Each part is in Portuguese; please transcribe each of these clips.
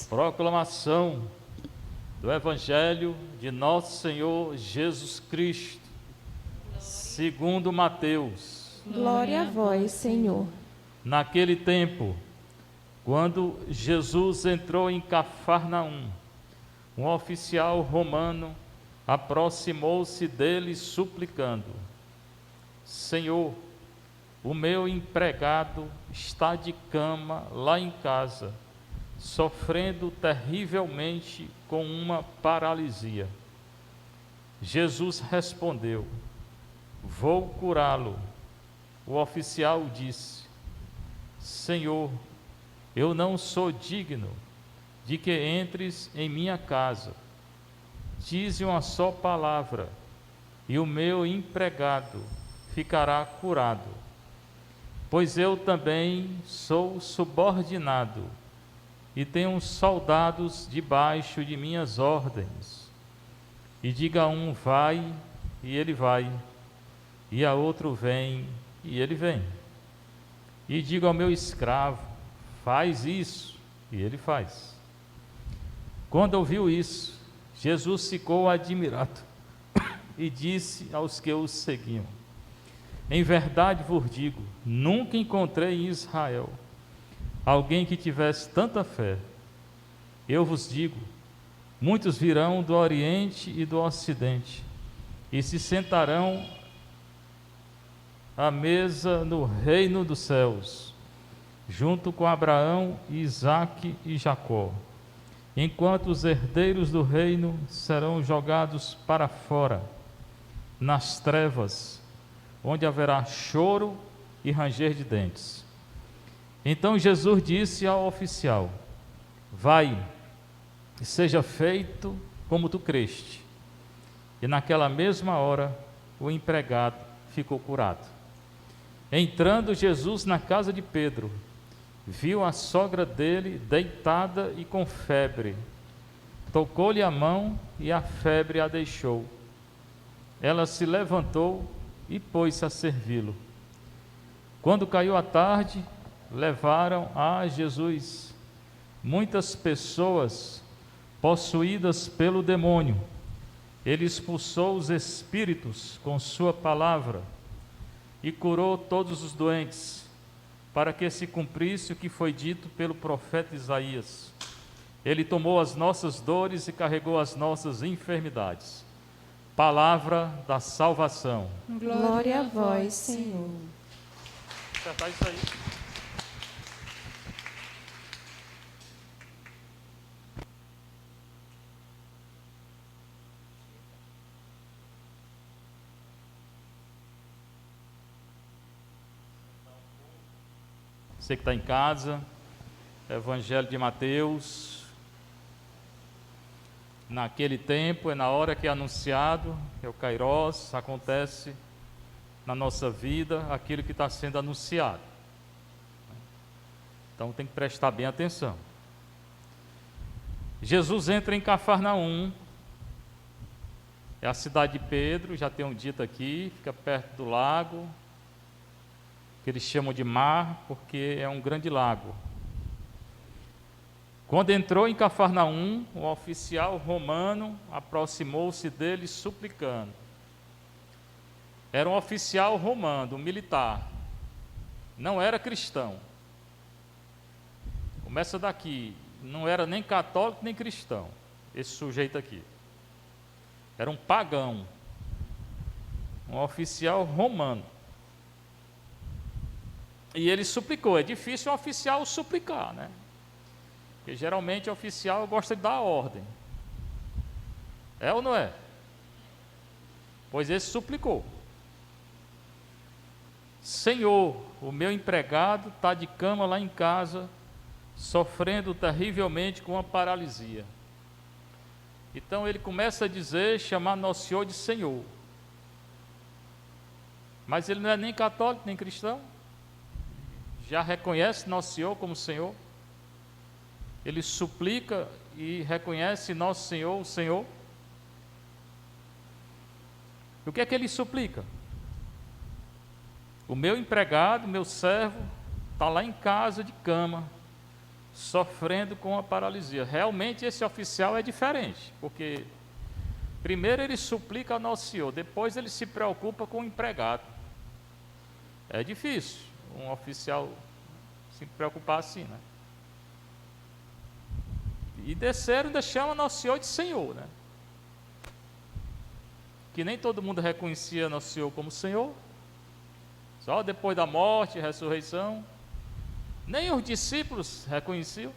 Proclamação do Evangelho de Nosso Senhor Jesus Cristo, segundo Mateus. Glória a vós, Senhor. Naquele tempo, quando Jesus entrou em Cafarnaum, um oficial romano aproximou-se dele suplicando: Senhor, o meu empregado está de cama lá em casa, sofrendo terrivelmente com uma paralisia. Jesus respondeu: Vou curá-lo. O oficial disse: Senhor, eu não sou digno de que entres em minha casa. Dize uma só palavra, e o meu empregado ficará curado. Pois eu também sou subordinado e tenho soldados debaixo de minhas ordens. E diga a um: vai, e ele vai, e a outro: vem, e ele vem. E diga ao meu escravo: faz isso, e ele faz. Quando ouviu isso, Jesus ficou admirado e disse aos que o seguiam: em verdade vos digo, nunca encontrei em Israel alguém que tivesse tanta fé. Eu vos digo, muitos virão do Oriente e do Ocidente e se sentarão à mesa no reino dos céus, junto com Abraão, Isaque e Jacó, enquanto os herdeiros do reino serão jogados para fora, nas trevas, onde haverá choro e ranger de dentes. Então Jesus disse ao oficial: vai, e seja feito como tu creste. E naquela mesma hora o empregado ficou curado. Entrando Jesus na casa de Pedro, viu a sogra dele deitada e com febre. Tocou-lhe a mão e a febre a deixou. Ela se levantou e pôs-se a servi-lo. Quando caiu a tarde, levaram a Jesus muitas pessoas possuídas pelo demônio. Ele expulsou os espíritos com sua palavra e curou todos os doentes, para que se cumprisse o que foi dito pelo profeta Isaías: ele tomou as nossas dores e carregou as nossas enfermidades. Palavra da salvação. Glória a vós, Senhor. Acertar isso aí. Você que está em casa, Evangelho de Mateus. Naquele tempo, é na hora que é anunciado, é o Kairos, acontece na nossa vida aquilo que está sendo anunciado. Então tem que prestar bem atenção. Jesus entra em Cafarnaum, é a cidade de Pedro, já tenho dito aqui, fica perto do lago, que eles chamam de mar, porque é um grande lago. Quando entrou em Cafarnaum, um oficial romano aproximou-se dele suplicando. Era um oficial romano, um militar, não era cristão. Começa daqui, não era nem católico nem cristão, esse sujeito aqui. Era um pagão, um oficial romano. E ele suplicou. É difícil um oficial suplicar, né? Porque geralmente o oficial gosta de dar a ordem. É ou não é? Pois esse suplicou: Senhor, o meu empregado está de cama lá em casa, sofrendo terrivelmente com uma paralisia. Então ele começa a dizer, chamar Nosso Senhor de Senhor. Mas ele não é nem católico nem cristão. Já reconhece Nosso Senhor como Senhor. Ele suplica e reconhece Nosso Senhor, o Senhor. O que é que ele suplica? O meu empregado, meu servo, está lá em casa de cama, sofrendo com a paralisia. Realmente esse oficial é diferente, porque primeiro ele suplica ao Nosso Senhor, depois ele se preocupa com o empregado. É difícil um oficial se preocupar assim, né? E desceram, ainda chama Nosso Senhor de Senhor, né? Que nem todo mundo reconhecia Nosso Senhor como Senhor, só depois da morte e ressurreição. Nem os discípulos reconheciam.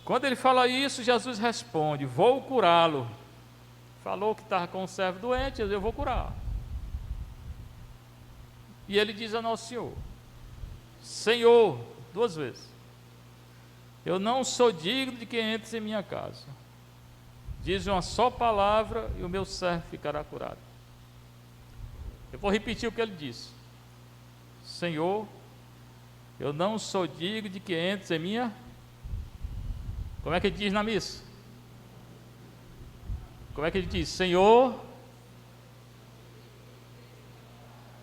Quando ele fala isso, Jesus responde: vou curá-lo. Falou que estava com um servo doente, eu vou curar. E ele diz a Nosso Senhor: Senhor, 2 vezes, eu não sou digno de que entres em minha casa. Diz uma só palavra e o meu servo ficará curado. Eu vou repetir o que ele disse: Senhor, eu não sou digno de que entres em minha... Como é que ele diz na missa? Como é que ele diz? Senhor,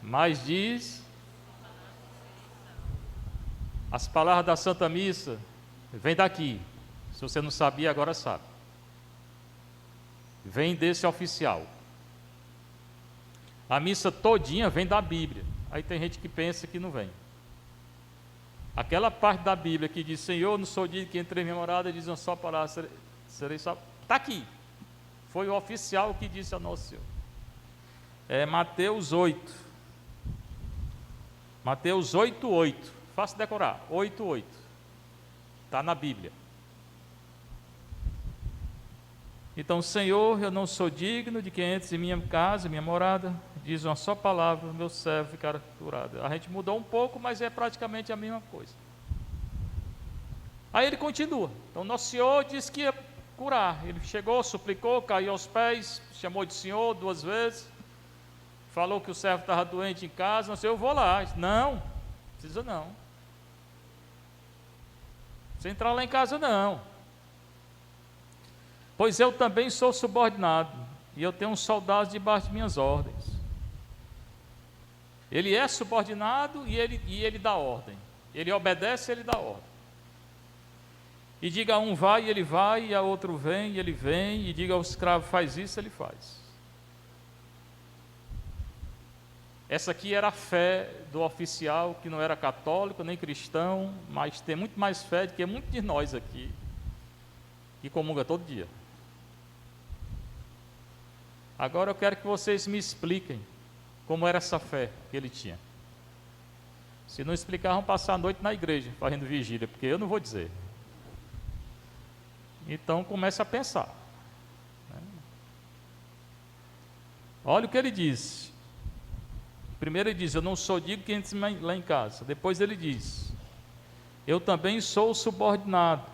mas diz... As palavras da Santa Missa vêm daqui. Se você não sabia, agora sabe. Vem desse oficial. A missa todinha vem da Bíblia. Aí tem gente que pensa que não vem. Aquela parte da Bíblia que diz: Senhor, não sou digno que entre em minha morada, diz uma só palavra, serei só... Está aqui. Foi o oficial que disse a Nosso Senhor. É Mateus 8. Mateus 8:8. Fácil decorar. 8:8. Está na Bíblia. Então, Senhor, eu não sou digno de que entres em minha casa, minha morada. Diz uma só palavra, meu servo ficará curado. A gente mudou um pouco, mas é praticamente a mesma coisa. Aí ele continua. Então, Nosso Senhor disse que ia curar. Ele chegou, suplicou, caiu aos pés, chamou de Senhor 2 vezes. Falou que o servo estava doente em casa. Não sei, eu vou lá. Disse, não, precisa não. Você entrar lá em casa, não. Pois eu também sou subordinado, e eu tenho um soldado debaixo de minhas ordens. Ele é subordinado e ele dá ordem. Ele obedece e ele dá ordem. E diga a um vai, ele vai, e a outro vem, e ele vem, e diga ao escravo faz isso, ele faz. Essa aqui era a fé do oficial, que não era católico nem cristão, mas tem muito mais fé do que muitos de nós aqui, que comunga todo dia. Agora eu quero que vocês me expliquem como era essa fé que ele tinha. Se não explicar, vão passar a noite na igreja fazendo vigília, porque eu não vou dizer. Então comece a pensar. Olha o que ele diz. Primeiro ele diz: eu não sou digno que entre lá em casa. Depois ele diz: eu também sou subordinado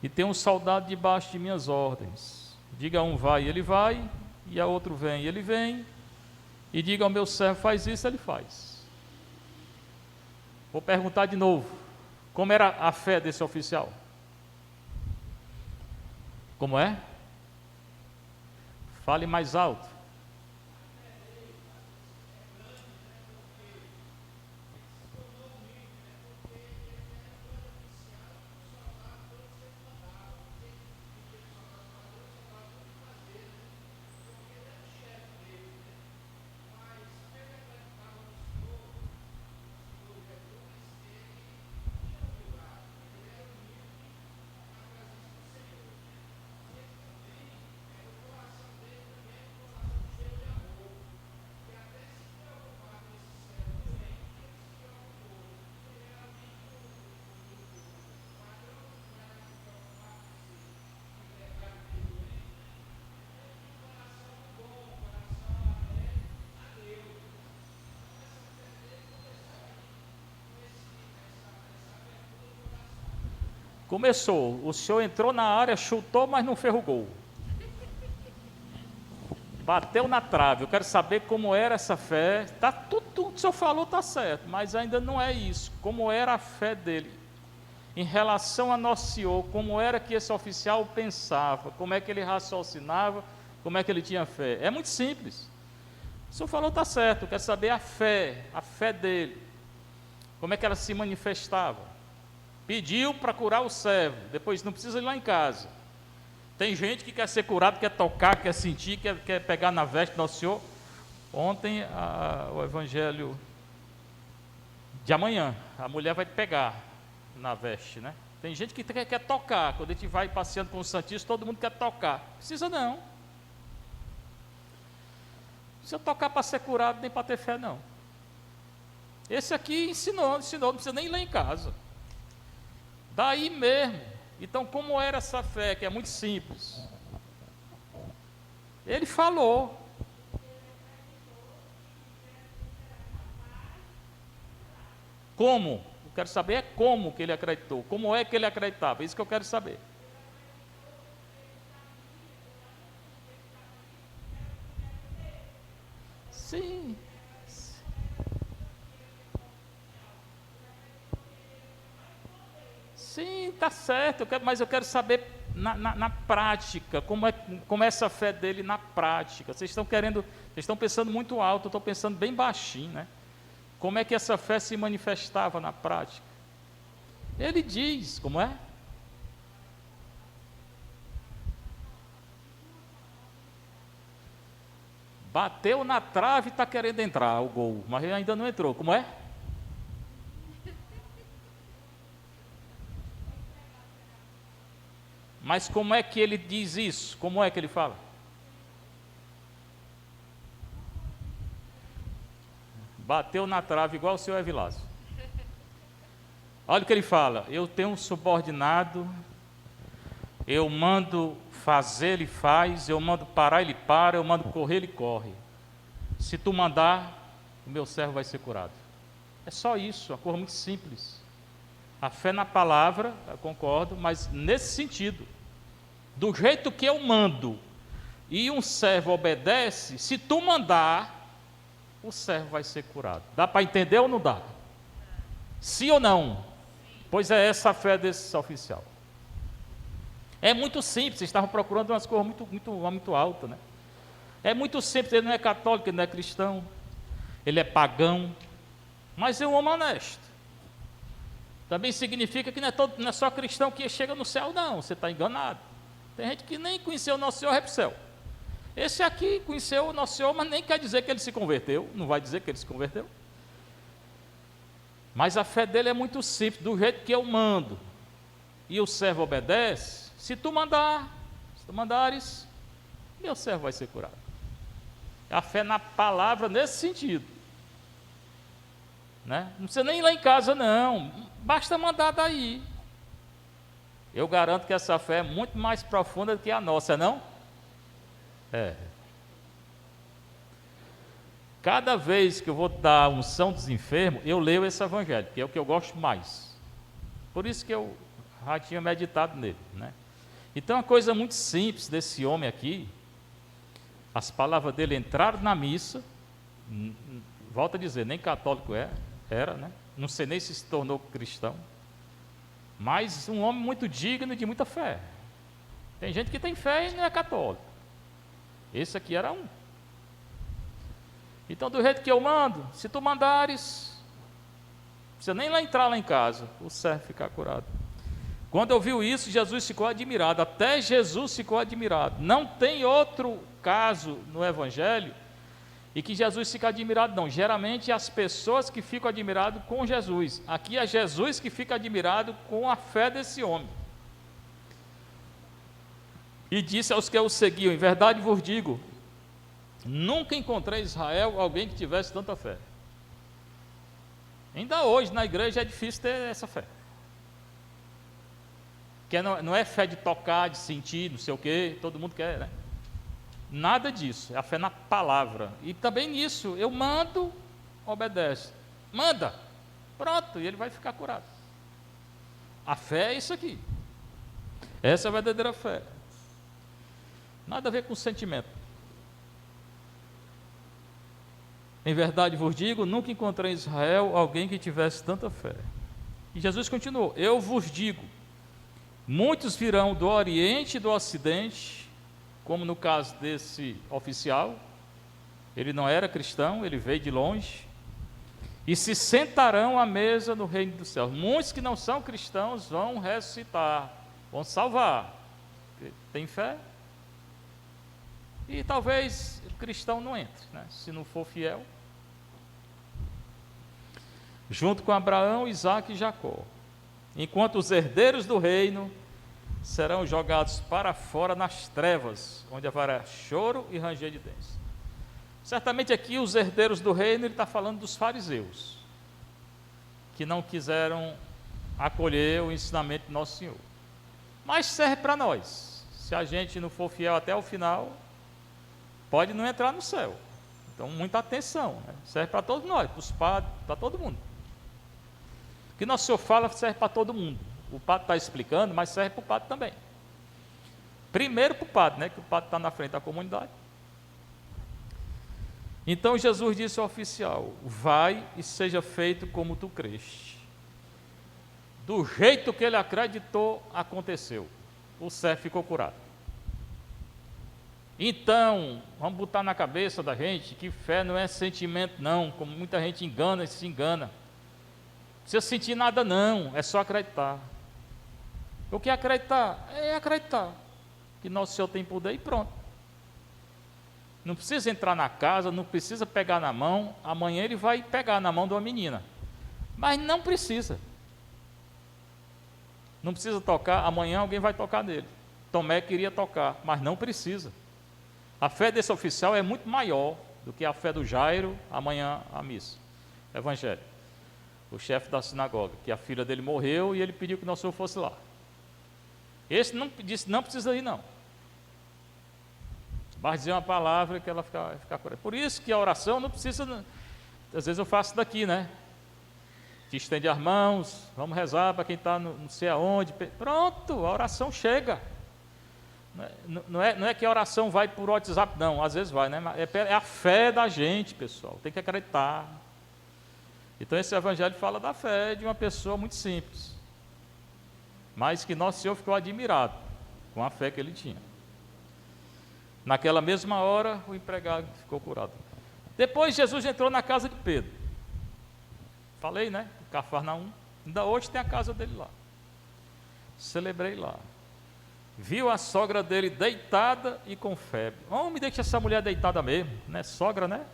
e tenho um soldado debaixo de minhas ordens. Diga a um vai, ele vai, e a outro vem, ele vem, e diga ao meu servo faz isso, ele faz. Vou perguntar de novo: como era a fé desse oficial? Como é? Fale mais alto. Começou, o senhor entrou na área, chutou, mas não fez o gol. Bateu na trave. Eu quero saber como era essa fé. Tudo que o senhor falou está certo, mas ainda não é isso. Como era a fé dele em relação a Nosso Senhor, como era que esse oficial pensava, como é que ele raciocinava, como é que ele tinha fé. É muito simples. O senhor falou está certo, eu quero saber a fé dele. Como é que ela se manifestava? Pediu para curar o servo, depois não precisa ir lá em casa. Tem gente que quer ser curado, quer tocar, quer sentir, quer pegar na veste do Nosso Senhor. Ontem, o evangelho de amanhã, a mulher vai pegar na veste, né? Tem gente que quer tocar. Quando a gente vai passeando com o Santíssimo, todo mundo quer tocar. Precisa não. Não precisa tocar para ser curado, nem para ter fé, não. Esse aqui ensinou, não precisa nem ir lá em casa. Daí mesmo. Então, como era essa fé, que é muito simples? Ele falou. Como? Eu quero saber é como que ele acreditou. Como é que ele acreditava? É isso que eu quero saber. Sim. Sim, está certo, mas eu quero saber na prática, como é essa fé dele na prática. Vocês estão pensando muito alto, eu estou pensando bem baixinho, né? Como é que essa fé se manifestava na prática? Ele diz, como é? Bateu na trave e está querendo entrar o gol, mas ainda não entrou, como é? Mas como é que ele diz isso? Como é que ele fala? Bateu na trave igual o senhor Evilásio. Olha o que ele fala: eu tenho um subordinado, eu mando fazer, ele faz, eu mando parar, ele para, eu mando correr, ele corre. Se tu mandar, o meu servo vai ser curado. É só isso, uma coisa muito simples. A fé na palavra, eu concordo, mas nesse sentido, do jeito que eu mando e um servo obedece, se tu mandar, o servo vai ser curado. Dá para entender ou não dá? Sim ou não? Pois é essa a fé desse oficial. É muito simples, vocês estavam procurando umas coisas muito altas, né? É muito simples, ele não é católico, ele não é cristão, ele é pagão, mas é um homem honesto. Também significa que não é só cristão que chega no céu, não, você está enganado. Tem gente que nem conheceu o Nosso Senhor, vai para o céu. Esse aqui conheceu o Nosso Senhor, mas nem quer dizer que ele se converteu, não vai dizer que ele se converteu. Mas a fé dele é muito simples, do jeito que eu mando, e o servo obedece, se tu mandares, meu servo vai ser curado. A fé na palavra nesse sentido, né? Não precisa nem ir lá em casa, não, basta mandar daí. Eu garanto que essa fé é muito mais profunda do que a nossa, não? É. Cada vez que eu vou dar a unção dos enfermos, eu leio esse evangelho, que é o que eu gosto mais. Por isso que eu já tinha meditado nele, né? Então, uma coisa muito simples desse homem aqui, as palavras dele entraram na missa, volto a dizer, nem católico era, né? Não sei nem se tornou cristão, mas um homem muito digno e de muita fé. Tem gente que tem fé e não é católico. Esse aqui era um. Então, do jeito que eu mando, se tu mandares, não precisa nem entrar lá em casa, o servo ficar curado. Quando ouviu isso, Jesus ficou admirado, até Jesus ficou admirado. Não tem outro caso no Evangelho e que Jesus fica admirado, não. Geralmente as pessoas que ficam admiradas com Jesus. Aqui é Jesus que fica admirado com a fé desse homem. E disse aos que o seguiam: em verdade vos digo, nunca encontrei em Israel alguém que tivesse tanta fé. Ainda hoje na igreja é difícil ter essa fé. Que não é fé de tocar, de sentir, não sei o quê, todo mundo quer, né? Nada disso, é a fé na palavra. E também nisso, eu mando, obedece. Manda, pronto, e ele vai ficar curado. A fé é isso aqui. Essa é a verdadeira fé. Nada a ver com sentimento. Em verdade vos digo, nunca encontrei em Israel alguém que tivesse tanta fé. E Jesus continuou: eu vos digo, muitos virão do Oriente e do Ocidente, como no caso desse oficial, ele não era cristão, ele veio de longe, e se sentarão à mesa no reino dos céus. Muitos que não são cristãos vão ressuscitar, vão salvar. Tem fé? E talvez o cristão não entre, né? Se não for fiel. Junto com Abraão, Isaque e Jacó. Enquanto os herdeiros do reino serão jogados para fora nas trevas, onde haverá choro e ranger de dentes. Certamente aqui os herdeiros do reino, ele está falando dos fariseus, que não quiseram acolher o ensinamento de Nosso Senhor. Mas serve para nós. Se a gente não for fiel até o final, pode não entrar no céu. Então, muita atenção, né? Serve para todos nós, para os padres, para todo mundo. O que Nosso Senhor fala serve para todo mundo. O padre está explicando, mas serve para o padre também. Primeiro para o padre, né? Que o padre está na frente da comunidade. Então Jesus disse ao oficial: vai e seja feito como tu creste. Do jeito que ele acreditou, aconteceu. O servo ficou curado. Então, vamos botar na cabeça da gente que fé não é sentimento não, como muita gente engana e se engana. Não precisa sentir nada não, é só acreditar. O que é acreditar? É acreditar que Nosso Senhor tem poder e pronto. Não precisa entrar na casa, não precisa pegar na mão. Amanhã ele vai pegar na mão de uma menina. Mas não precisa. Não precisa tocar, amanhã alguém vai tocar nele. Tomé queria tocar, mas não precisa. A fé desse oficial é muito maior do que a fé do Jairo, amanhã a missa. Evangelho. O chefe da sinagoga, que a filha dele morreu e ele pediu que Nosso Senhor fosse lá. Esse não disse, não precisa ir não. Mas dizer uma palavra que ela ficar curada. Por isso que a oração não precisa, às vezes eu faço daqui, né? Te estende as mãos, vamos rezar para quem está não sei aonde. Pronto, a oração chega. Não é que a oração vai por WhatsApp, não, às vezes vai, né? É a fé da gente, pessoal, tem que acreditar. Então esse evangelho fala da fé de uma pessoa muito simples, mas que Nosso Senhor ficou admirado com a fé que ele tinha. Naquela mesma hora, o empregado ficou curado. Depois Jesus entrou na casa de Pedro. Falei, né? Cafarnaum. Ainda hoje tem a casa dele lá. Celebrei lá. Viu a sogra dele deitada e com febre. Me deixa essa mulher deitada mesmo, né? Sogra, né?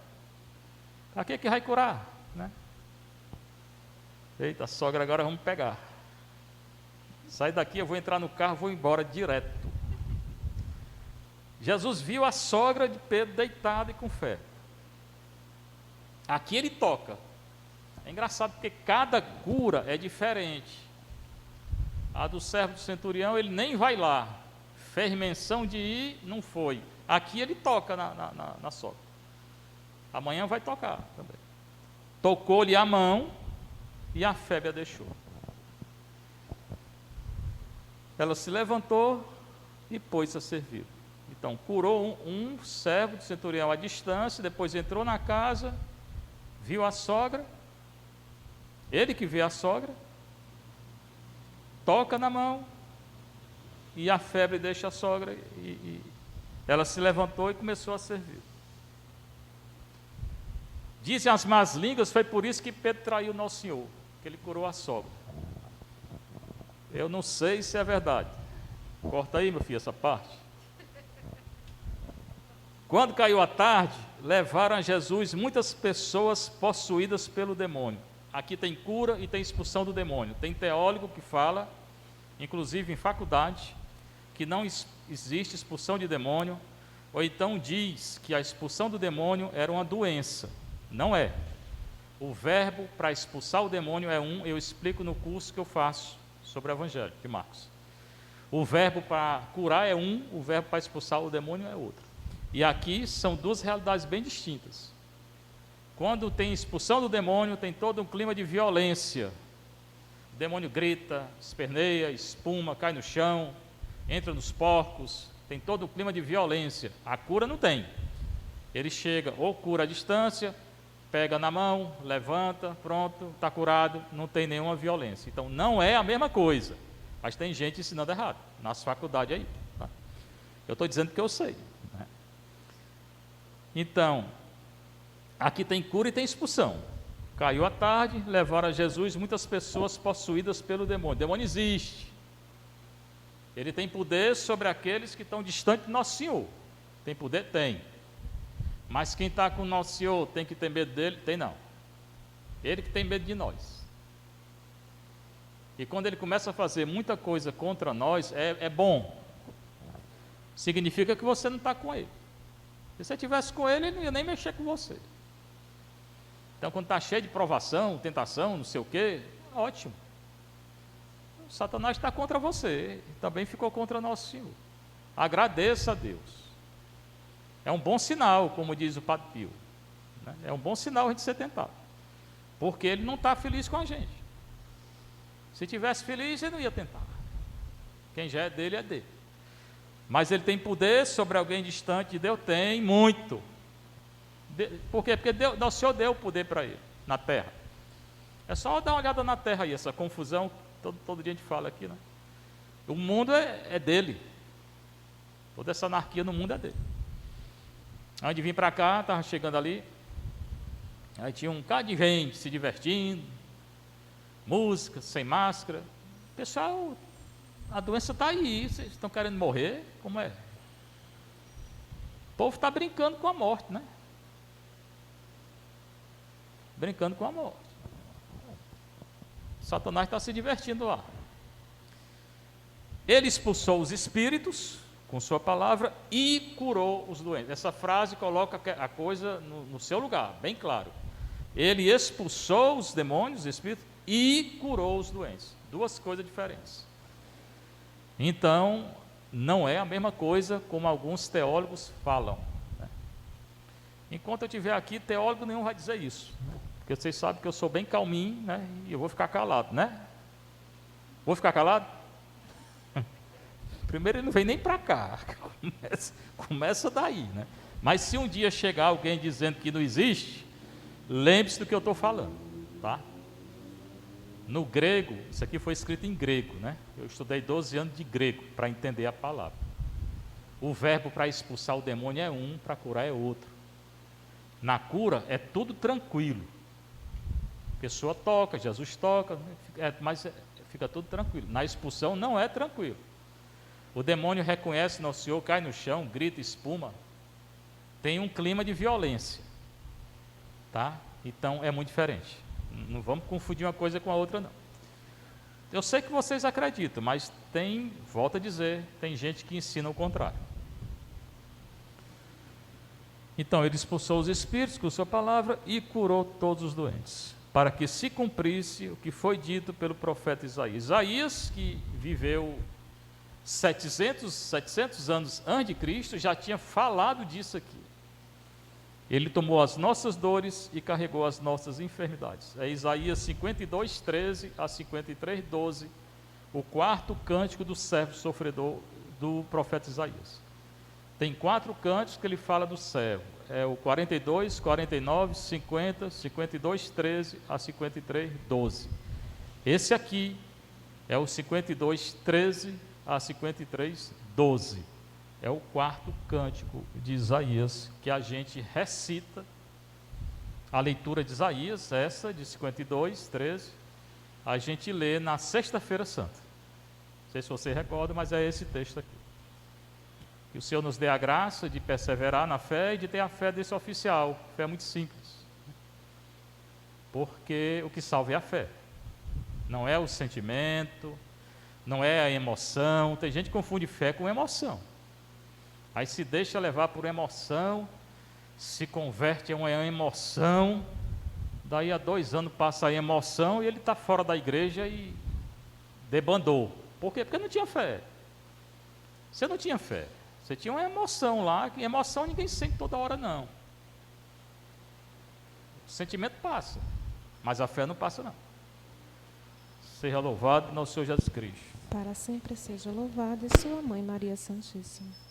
Para que vai curar, né? Eita, sogra, agora vamos pegar. Sai daqui, eu vou entrar no carro, vou embora direto. Jesus viu a sogra de Pedro deitada e com febre. Aqui ele toca. É engraçado porque cada cura é diferente. A do servo do centurião, ele nem vai lá. Fez menção de ir, não foi. Aqui ele toca na sogra. Amanhã vai tocar também. Tocou-lhe a mão e a febre a deixou. Ela se levantou e pôs-se a servir. Então, curou um servo do centurião à distância, depois entrou na casa, viu a sogra, ele que vê a sogra, toca na mão, e a febre deixa a sogra, e ela se levantou e começou a servir. Dizem as más línguas, foi por isso que Pedro traiu Nosso Senhor, que ele curou a sogra. Eu não sei se é verdade. Corta aí, meu filho, essa parte. Quando caiu a tarde, levaram a Jesus muitas pessoas possuídas pelo demônio. Aqui tem cura e tem expulsão do demônio. Tem teólogo que fala, inclusive em faculdade, que não existe expulsão de demônio, ou então diz que a expulsão do demônio era uma doença. Não é. O verbo para expulsar o demônio é eu explico no curso que eu faço sobre o Evangelho de Marcos. O verbo para curar é o verbo para expulsar o demônio é outro. E aqui são duas realidades bem distintas. Quando tem expulsão do demônio, tem todo um clima de violência. O demônio grita, esperneia, espuma, cai no chão, entra nos porcos, tem todo um clima de violência. A cura não tem. Ele chega ou cura à distância, pega na mão, levanta, pronto, está curado, não tem nenhuma violência. Então não é a mesma coisa, mas tem gente ensinando errado, nas faculdades aí. Tá? Eu estou dizendo que eu sei. Né? Então, aqui tem cura e tem expulsão. Caiu a tarde, levaram a Jesus muitas pessoas possuídas pelo demônio. O demônio existe. Ele tem poder sobre aqueles que estão distantes do nosso Senhor. Tem poder? Tem. Mas quem está com o nosso Senhor tem que ter medo dele? Tem não. Ele que tem medo de nós. E quando ele começa a fazer muita coisa contra nós, é bom. Significa que você não está com ele. Se você estivesse com ele, ele não ia nem mexer com você. Então, quando está cheio de provação, tentação, não sei o quê, ótimo. O Satanás está contra você, também ficou contra nosso Senhor. Agradeça a Deus. É um bom sinal, como diz o Padre Pio. Né? É um bom sinal a gente ser tentado. Porque ele não está feliz com a gente. Se tivesse feliz, ele não ia tentar. Quem já é dele, é dele. Mas ele tem poder sobre alguém distante de Deus? Tem, muito. Por quê? Porque Deus, o Senhor deu o poder para ele, na terra. É só dar uma olhada na terra aí, essa confusão, todo dia a gente fala aqui, né? O mundo é dele. Toda essa anarquia no mundo é dele. Antes de vir para cá, estava chegando ali, aí tinha um bocado de gente se divertindo, música, sem máscara. Pessoal, a doença está aí, vocês estão querendo morrer? Como é? O povo está brincando com a morte, né? Brincando com a morte. Satanás está se divertindo lá. Ele expulsou os espíritos com sua palavra e curou os doentes. Essa frase coloca a coisa no seu lugar, bem claro. Ele expulsou os demônios, os espíritos, e curou os doentes. Duas coisas diferentes. Então, não é a mesma coisa como alguns teólogos falam. Né? Enquanto eu estiver aqui, teólogo nenhum vai dizer isso. Porque vocês sabem que eu sou bem calminho, né? E eu vou ficar calado, né? Vou ficar calado? Primeiro ele não vem nem para cá. Começa daí, né? Mas se um dia chegar alguém dizendo que não existe, lembre-se do que eu estou falando, tá? No grego, isso aqui foi escrito em grego, né? Eu estudei 12 anos de grego para entender a palavra. O verbo para expulsar o demônio é um, para curar é outro. Na cura é tudo tranquilo. A pessoa toca, Jesus toca, mas fica tudo tranquilo. Na expulsão não é tranquilo. O demônio reconhece Nosso Senhor, cai no chão, grita, espuma. Tem um clima de violência. Tá? Então é muito diferente. Não vamos confundir uma coisa com a outra, não. Eu sei que vocês acreditam, mas tem, volto a dizer, tem gente que ensina o contrário. Então ele expulsou os espíritos com sua palavra e curou todos os doentes, para que se cumprisse o que foi dito pelo profeta Isaías. Isaías, que viveu 700 anos antes de Cristo, já tinha falado disso aqui. Ele tomou as nossas dores e carregou as nossas enfermidades. É Isaías 52, 13 a 53, 12, o quarto cântico do servo sofredor do profeta Isaías. Tem 4 cânticos que ele fala do servo. É o 42, 49, 50, 52, 13 a 53, 12. Esse aqui é o 52, 13 a 53, 12. É o quarto cântico de Isaías que a gente recita. A leitura de Isaías, essa de 52, 13, a gente lê na Sexta-feira Santa. Não sei se você recorda, mas é esse texto aqui. Que o Senhor nos dê a graça de perseverar na fé e de ter a fé desse oficial. Fé muito simples. Porque o que salva é a fé. Não é o sentimento, não é a emoção. Tem gente que confunde fé com emoção. Aí se deixa levar por emoção, se converte em uma emoção, daí a 2 anos passa a emoção e ele está fora da igreja e debandou. Por quê? Porque não tinha fé. Você não tinha fé. Você tinha uma emoção lá, que emoção ninguém sente toda hora, não. O sentimento passa, mas a fé não passa, não. Seja louvado nosso Senhor Jesus Cristo. Para sempre seja louvada sua Mãe Maria Santíssima.